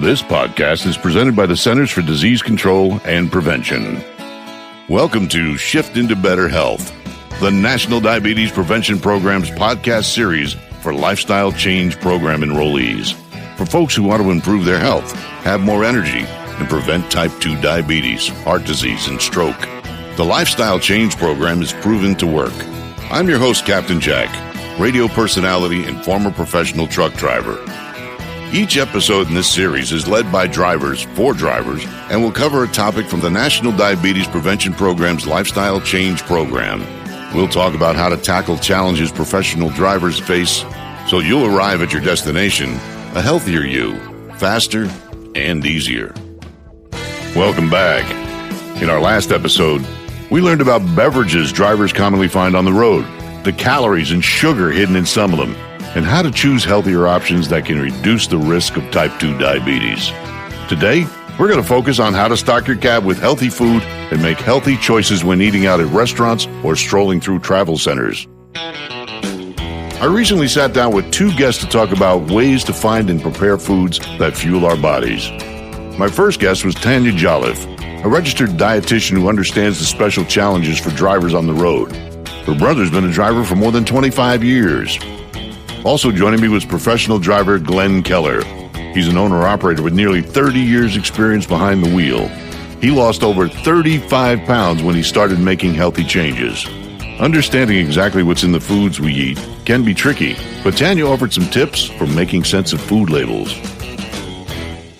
This podcast is presented by the Centers for Disease Control and Prevention. Welcome to Shift into Better Health, the National Diabetes Prevention Program's podcast series for lifestyle change program enrollees. For folks who want to improve their health, have more energy, and prevent type 2 diabetes, heart disease, and stroke. The Lifestyle Change Program is proven to work. I'm your host, Captain Jack, radio personality and former professional truck driver. Each episode in this series is led by drivers for drivers and will cover a topic from the National Diabetes Prevention Program's Lifestyle Change Program. We'll talk about how to tackle challenges professional drivers face so you'll arrive at your destination a healthier you, faster and easier. Welcome back. In our last episode, we learned about beverages drivers commonly find on the road, the calories and sugar hidden in some of them, and how to choose healthier options that can reduce the risk of type 2 diabetes. Today, we're going to focus on how to stock your cab with healthy food and make healthy choices when eating out at restaurants or strolling through travel centers. I recently sat down with two guests to talk about ways to find and prepare foods that fuel our bodies. My first guest was Tanya Jolliffe, a registered dietitian who understands the special challenges for drivers on the road. Her brother's been a driver for more than 25 years. Also joining me was professional driver Glenn Keller. He's an owner-operator with nearly 30 years' experience behind the wheel. He lost over 35 pounds when he started making healthy changes. Understanding exactly what's in the foods we eat can be tricky, but Tanya offered some tips for making sense of food labels.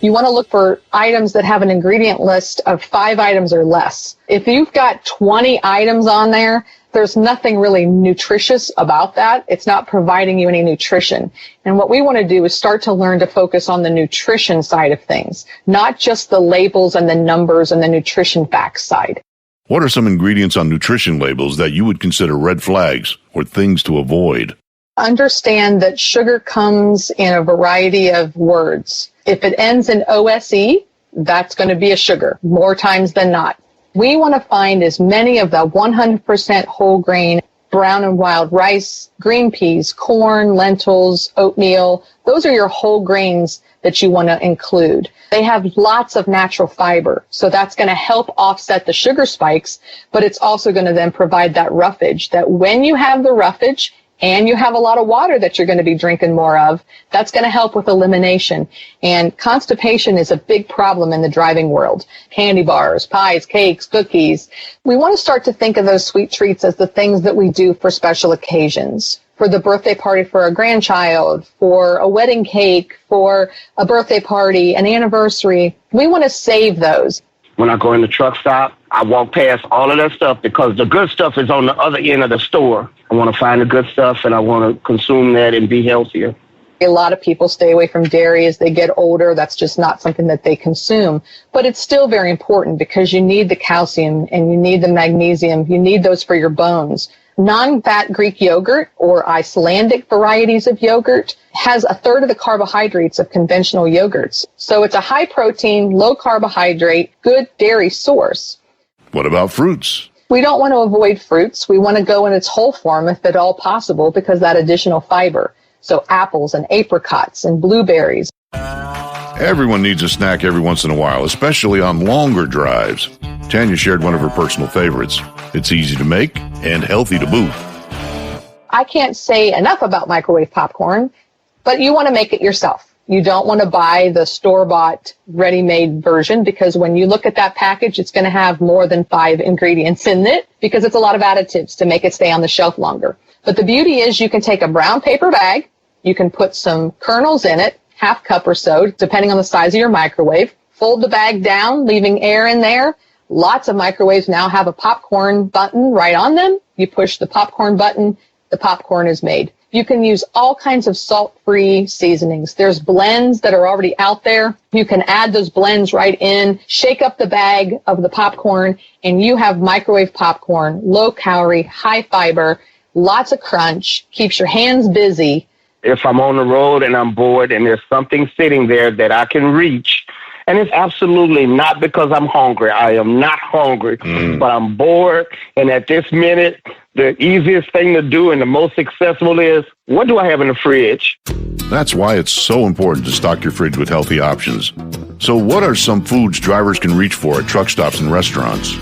You want to look for items that have an ingredient list of 5 items or less. If you've got 20 items on there, there's nothing really nutritious about that. It's not providing you any nutrition. And what we want to do is start to learn to focus on the nutrition side of things, not just the labels and the numbers and the nutrition facts side. What are some ingredients on nutrition labels that you would consider red flags or things to avoid? Understand that sugar comes in a variety of words. If it ends in OSE, that's going to be a sugar more times than not. We want to find as many of the 100% whole grain, brown and wild rice, green peas, corn, lentils, oatmeal. Those are your whole grains that you want to include. They have lots of natural fiber, so that's going to help offset the sugar spikes, but it's also going to then provide that roughage, that when you have the roughage and you have a lot of water that you're going to be drinking more of, that's going to help with elimination. And constipation is a big problem in the driving world. Candy bars, pies, cakes, cookies. We want to start to think of those sweet treats as the things that we do for special occasions. For the birthday party for a grandchild, for a wedding cake, for a birthday party, an anniversary. We want to save those. When I go in the truck stop, I walk past all of that stuff because the good stuff is on the other end of the store. I want to find the good stuff and I want to consume that and be healthier. A lot of people stay away from dairy as they get older. That's just not something that they consume. But it's still very important because you need the calcium and you need the magnesium. You need those for your bones. Non-fat Greek yogurt or Icelandic varieties of yogurt has a third of the carbohydrates of conventional yogurts. So it's a high protein, low carbohydrate, good dairy source. What about fruits? We don't want to avoid fruits. We want to go in its whole form if at all possible because that additional fiber. So apples and apricots and blueberries. Everyone needs a snack every once in a while, especially on longer drives. Tanya shared one of her personal favorites. It's easy to make and healthy to boot. I can't say enough about microwave popcorn, but you want to make it yourself. You don't want to buy the store-bought, ready-made version because when you look at that package, it's going to have more than 5 ingredients in it because it's a lot of additives to make it stay on the shelf longer. But the beauty is you can take a brown paper bag, you can put some kernels in it, half cup or so, depending on the size of your microwave, fold the bag down, leaving air in there. Lots of microwaves now have a popcorn button right on them. You push the popcorn button, the popcorn is made. You can use all kinds of salt-free seasonings. There's blends that are already out there. You can add those blends right in, shake up the bag of the popcorn, and you have microwave popcorn, low calorie, high fiber, lots of crunch, keeps your hands busy. If I'm on the road and I'm bored and there's something sitting there that I can reach, and it's absolutely not because I'm hungry. I am not hungry, but I'm bored. And at this minute, The easiest thing to do and the most accessible is, what do I have in the fridge? That's why it's so important to stock your fridge with healthy options. So what are some foods drivers can reach for at truck stops and restaurants?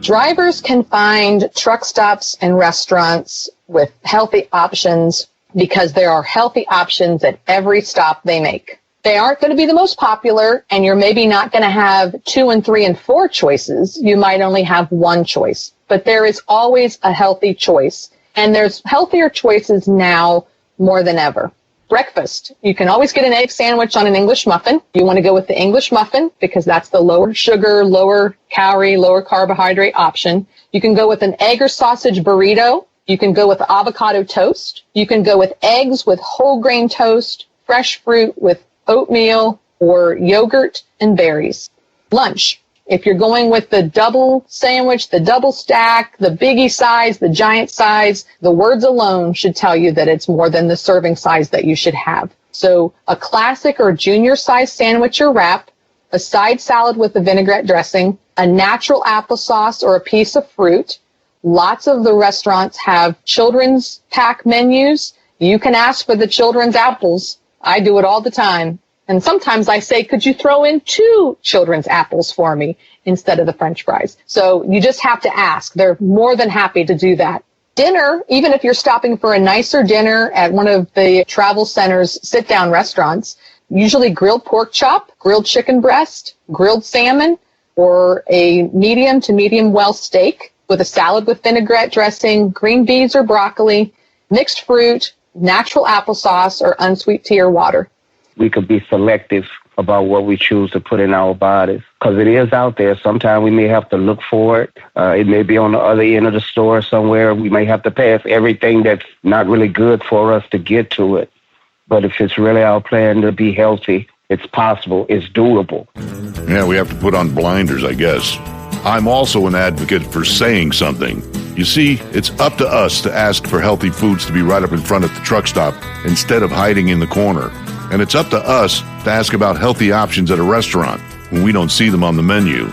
Drivers can find truck stops and restaurants with healthy options because there are healthy options at every stop they make. They aren't going to be the most popular, and you're maybe not going to have 2 and 3 and 4 choices. You might only have one choice, but there is always a healthy choice, and there's healthier choices now more than ever. Breakfast. You can always get an egg sandwich on an English muffin. You want to go with the English muffin because that's the lower sugar, lower calorie, lower carbohydrate option. You can go with an egg or sausage burrito. You can go with avocado toast. You can go with eggs with whole grain toast, fresh fruit with oatmeal, or yogurt and berries. Lunch. If you're going with the double sandwich, the double stack, the biggie size, the giant size, the words alone should tell you that it's more than the serving size that you should have. So a classic or junior size sandwich or wrap, a side salad with a vinaigrette dressing, a natural applesauce or a piece of fruit. Lots of the restaurants have children's pack menus. You can ask for the children's apples. I do it all the time. And sometimes I say, could you throw in 2 children's apples for me instead of the French fries? So you just have to ask. They're more than happy to do that. Dinner, even if you're stopping for a nicer dinner at one of the travel center's sit-down restaurants, usually grilled pork chop, grilled chicken breast, grilled salmon, or a medium to medium well steak with a salad with vinaigrette dressing, green beans or broccoli, mixed fruit, natural applesauce, or unsweet tea or water. We could be selective about what we choose to put in our bodies because it is out there. Sometimes we may have to look for it. It may be on the other end of the store somewhere. We may have to pass everything that's not really good for us to get to it. But if it's really our plan to be healthy, it's possible. It's doable. Yeah, we have to put on blinders, I guess. I'm also an advocate for saying something. You see, it's up to us to ask for healthy foods to be right up in front at the truck stop instead of hiding in the corner. And it's up to us to ask about healthy options at a restaurant when we don't see them on the menu.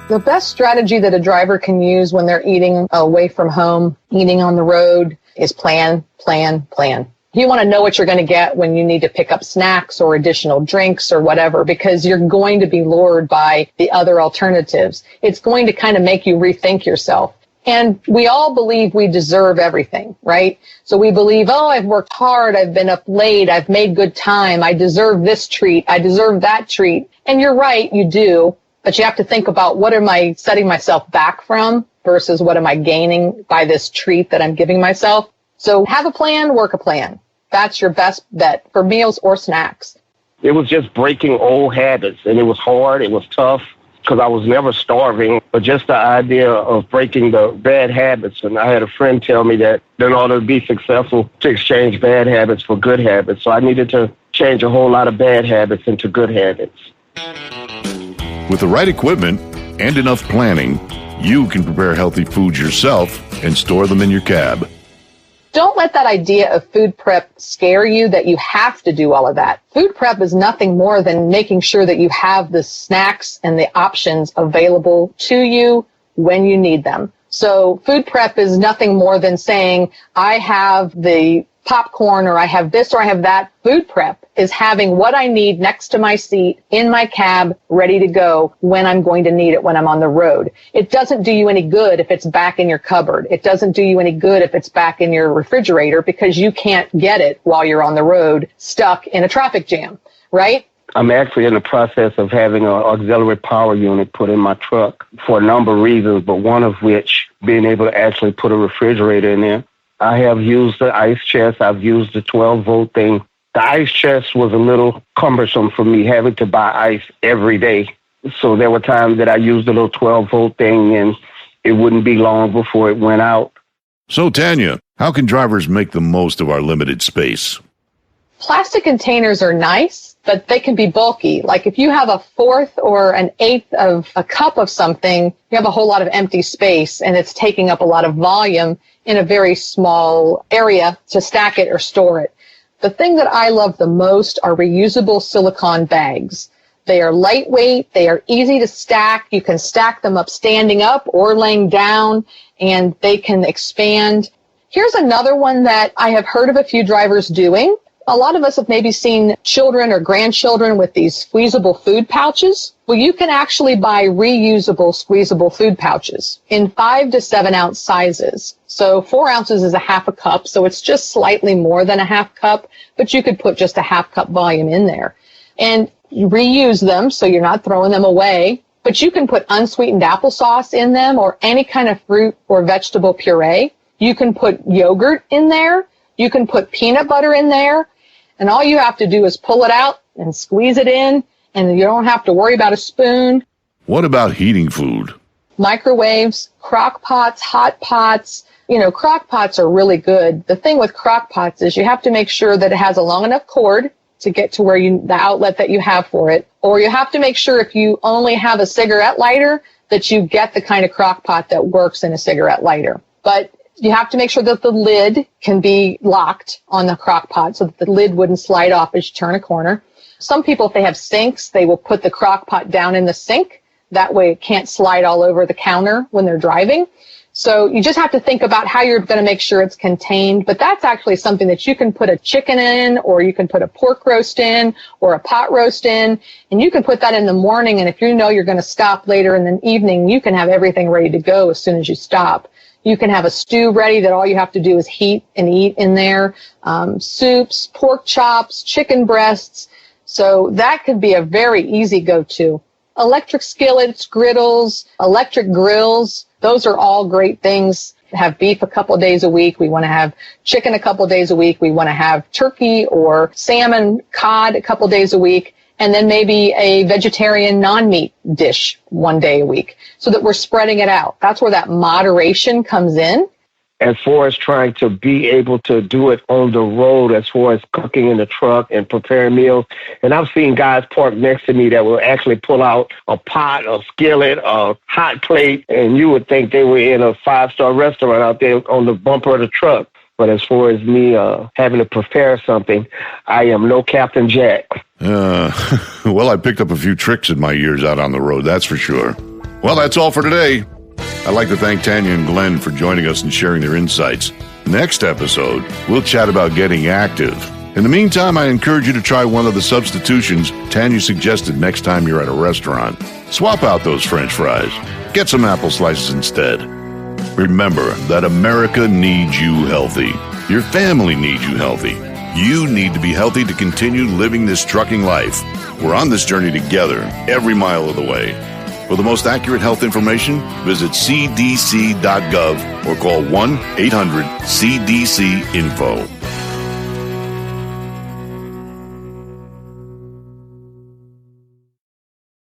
The best strategy that a driver can use when they're eating away from home, eating on the road, is plan, plan, plan. You want to know what you're going to get when you need to pick up snacks or additional drinks or whatever, because you're going to be lured by the other alternatives. It's going to kind of make you rethink yourself. And we all believe we deserve everything, right? So we believe, oh, I've worked hard, I've been up late, I've made good time, I deserve this treat, I deserve that treat. And you're right, you do, but you have to think about what am I setting myself back from versus what am I gaining by this treat that I'm giving myself. So have a plan, work a plan. That's your best bet for meals or snacks. It was just breaking old habits, and it was hard, it was tough. Because I was never starving, but just the idea of breaking the bad habits. And I had a friend tell me that in order to be successful, to exchange bad habits for good habits. So I needed to change a whole lot of bad habits into good habits. With the right equipment and enough planning, you can prepare healthy foods yourself and store them in your cab. Don't let that idea of food prep scare you that you have to do all of that. Food prep is nothing more than making sure that you have the snacks and the options available to you when you need them. So food prep is nothing more than saying, I have the popcorn or I have this or I have that. Food prep is having what I need next to my seat in my cab ready to go when I'm going to need it when I'm on the road. It doesn't do you any good if it's back in your cupboard. It doesn't do you any good if it's back in your refrigerator because you can't get it while you're on the road stuck in a traffic jam, right? I'm actually in the process of having an auxiliary power unit put in my truck for a number of reasons, but one of which being able to actually put a refrigerator in there. I have used the ice chest. I've used the 12-volt thing. The ice chest was a little cumbersome for me, having to buy ice every day. So there were times that I used the little 12-volt thing, and it wouldn't be long before it went out. So, Tanya, how can drivers make the most of our limited space? Plastic containers are nice, but they can be bulky. Like if you have a fourth or an eighth of a cup of something, you have a whole lot of empty space, and it's taking up a lot of volume in a very small area to stack it or store it. The thing that I love the most are reusable silicone bags. They are lightweight. They are easy to stack. You can stack them up standing up or laying down, and they can expand. Here's another one that I have heard of a few drivers doing. A lot of us have maybe seen children or grandchildren with these squeezable food pouches. Well, you can actually buy reusable squeezable food pouches in 5 to 7 ounce sizes. So 4 ounces is a half a cup, so it's just slightly more than a half cup, but you could put just a half cup volume in there. And you reuse them, so you're not throwing them away. But you can put unsweetened applesauce in them or any kind of fruit or vegetable puree. You can put yogurt in there. You can put peanut butter in there. And all you have to do is pull it out and squeeze it in, and you don't have to worry about a spoon. What about heating food? Microwaves, crock pots, hot pots. Crock pots are really good. The thing with crock pots is you have to make sure that it has a long enough cord to get to where the outlet that you have for it. Or you have to make sure if you only have a cigarette lighter that you get the kind of crock pot that works in a cigarette lighter. But you have to make sure that the lid can be locked on the crock pot so that the lid wouldn't slide off as you turn a corner. Some people, if they have sinks, they will put the crock pot down in the sink. That way it can't slide all over the counter when they're driving. So you just have to think about how you're going to make sure it's contained. But that's actually something that you can put a chicken in, or you can put a pork roast in, or a pot roast in. And you can put that in the morning. And if you know you're going to stop later in the evening, you can have everything ready to go as soon as you stop. You can have a stew ready that all you have to do is heat and eat in there. Soups, pork chops, chicken breasts. So that could be a very easy go-to. Electric skillets, griddles, electric grills. Those are all great things. Have beef a couple days a week. We want to have chicken a couple days a week. We want to have turkey or salmon, cod a couple days a week. And then maybe a vegetarian non-meat dish one day a week so that we're spreading it out. That's where that moderation comes in. As far as trying to be able to do it on the road, as far as cooking in the truck and preparing meals. And I've seen guys park next to me that will actually pull out a pot, a skillet, a hot plate, and you would think they were in a 5-star restaurant out there on the bumper of the truck. But as far as me having to prepare something, I am no Captain Jack. Well, I picked up a few tricks in my years out on the road, that's for sure. Well, that's all for today. I'd like to thank Tanya and Glenn for joining us and sharing their insights. Next episode, we'll chat about getting active. In the meantime, I encourage you to try one of the substitutions Tanya suggested next time you're at a restaurant. Swap out those French fries. Get some apple slices instead. Remember that America needs you healthy. Your family needs you healthy. You need to be healthy to continue living this trucking life. We're on this journey together, every mile of the way. For the most accurate health information, visit cdc.gov or call 1-800-CDC-INFO.